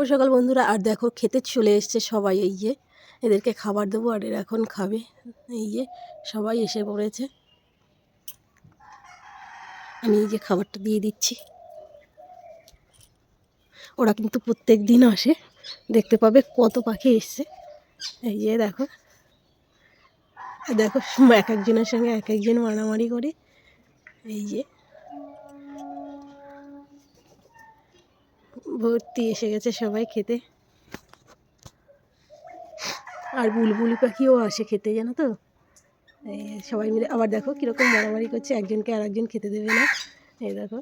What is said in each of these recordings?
শুভ সকাল বন্ধুরা। আর দেখো খেতে চলে এসছে সবাই। এই যে এদেরকে খাবার দেবো আর এরা এখন খাবে। এই যে সবাই এসে পড়েছে, আমি এই যে খাবারটা দিয়ে দিচ্ছি। ওরা কিন্তু প্রত্যেক দিন আসে, দেখতে পাবে কত পাখি এসছে। এই যে দেখো দেখো এক একজনের সঙ্গে এক একজন মারামারি করে। এই যে ভর্তি এসে গেছে সবাই খেতে। আর বুলবুলি পাখিও আসে খেতে, জানো তো। এই সবাই মিলে আবার দেখো কীরকম মারামারি করছে, একজনকে আর একজন খেতে দেবে না। এই দেখো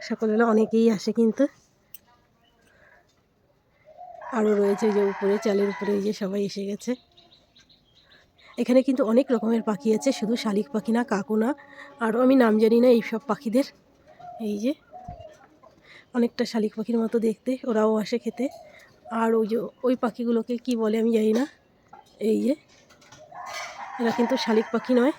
সকালবেলা অনেকেই আসে কিন্তু। আরও রয়েছে যে উপরে চালের উপরে, এই যে সবাই এসে গেছে। এখানে কিন্তু অনেক রকমের পাখি আছে, শুধু শালিক পাখি না, কাকু না, আরও আমি নাম জানি না এইসব পাখিদের। এই যে অনেকটা শালিক পাখির মতো দেখতে, ওরাও আসে খেতে। আর ওই যে ওই পাখিগুলোকে কি বলে আমি জানি না। এই যে এরা কিন্তু শালিক পাখি নয়।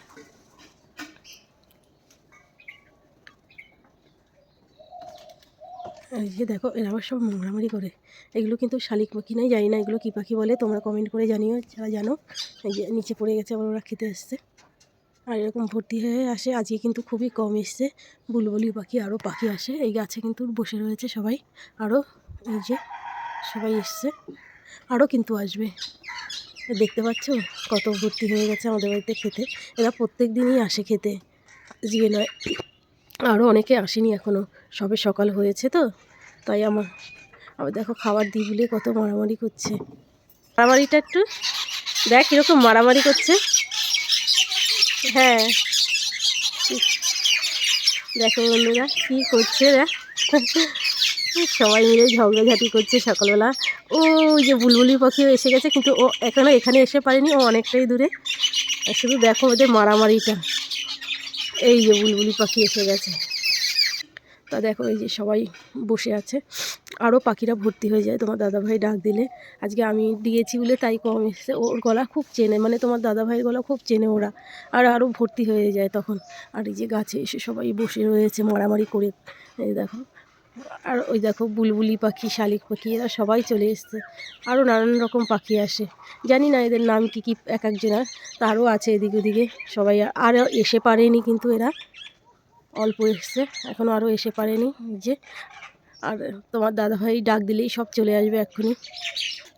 এই যে দেখো এরা আবার সব মারামারি করে। এগুলো কিন্তু শালিক পাখি নয়, জানি না এগুলো কী পাখি বলে, তোমরা কমেন্ট করে জানিও যারা জানো। এই যে নিচে পড়ে গেছে, আবার ওরা খেতে আসছে। আর এরকম ভর্তি হয়ে আসে। আজকে কিন্তু খুবই কম এসছে বুলবুলি পাখি, আরও পাখি আসে। এই গাছে কিন্তু বসে রয়েছে সবাই। আরও এই যে সবাই এসছে, আরও কিন্তু আসবে। দেখতে পাচ্ছ কত ভর্তি হয়ে গেছে আমাদের বাড়িতে খেতে। এরা প্রত্যেক দিনই আসে খেতে, আজকে নয়। আরও অনেকে আসেনি এখনও, সবে সকাল হয়েছে তো, তাই আবার দেখো খাবার দিই বলে কত মারামারি করছে। মারামারিটা একটু দেখ কীরকম মারামারি করছে। হ্যাঁ দেখো বন্ধুরা কী করছে এরা, সবাই মিলে ঝগড়াঝাটি করছে সকালবেলা। ওই যে বুলবুলি পাখিও এসে গেছে, কিন্তু ও এখনও এখানে এসে পারেনি, ও অনেকটাই দূরে। শুধু দেখো ওদের মারামারিটা। এই যে বুলবুলি পাখি এসে গেছে, তা দেখো এই যে সবাই বসে আছে। আরও পাখিরা ভর্তি হয়ে যায় তোমার দাদাভাই ডাক দিলে। আজকে আমি দিয়েছি বলে তাই কম এসছে। ওর গলা খুব চেনে, মানে তোমার দাদাভাইয়ের গলা খুব চেনে ওরা, আর আরও ভর্তি হয়ে যায় তখন। আর এই যে গাছে এসে সবাই বসে রয়েছে মারামারি করে। এই দেখো, আর ওই দেখো বুলবুলি পাখি, শালিক পাখি, এরা সবাই চলে এসছে। আরও নানান রকম পাখি আসে, জানি না এদের নাম কী কী এক একজনের। তারও আছে এদিক ওদিকে সবাই, আরও এসে পারেনি কিন্তু এরা অল্প এসছে, এখনও আরও এসে পারেনি। যে আর তোমার দাদাভাই ডাক দিলেই সব চলে আসবে এক্ষুনি।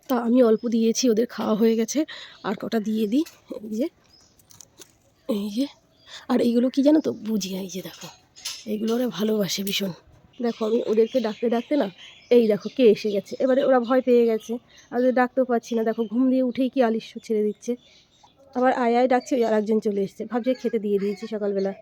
তা আমি অল্প দিয়েছি, ওদের খাওয়া হয়ে গেছে, আর কটা দিয়ে দিই। এই যে আর এইগুলো কি জানো তো, বুঝি। এই যে দেখো এইগুলো ওরা ভালোবাসে ভীষণ। দেখো আমি ওদেরকে ডাকতে ডাকতে না, এই দেখো কে এসে গেছে। এবারে ওরা ভয় পেয়ে গেছে, আর ওদের ডাকতেও পাচ্ছি না। দেখো ঘুম দিয়ে উঠেই কি আলিস্য ছেড়ে দিচ্ছে। আবার আয় আয় ডাকছে, ওই আর একজন চলে এসছে, ভাবছে খেতে দিয়ে দিয়েছি সকালবেলা।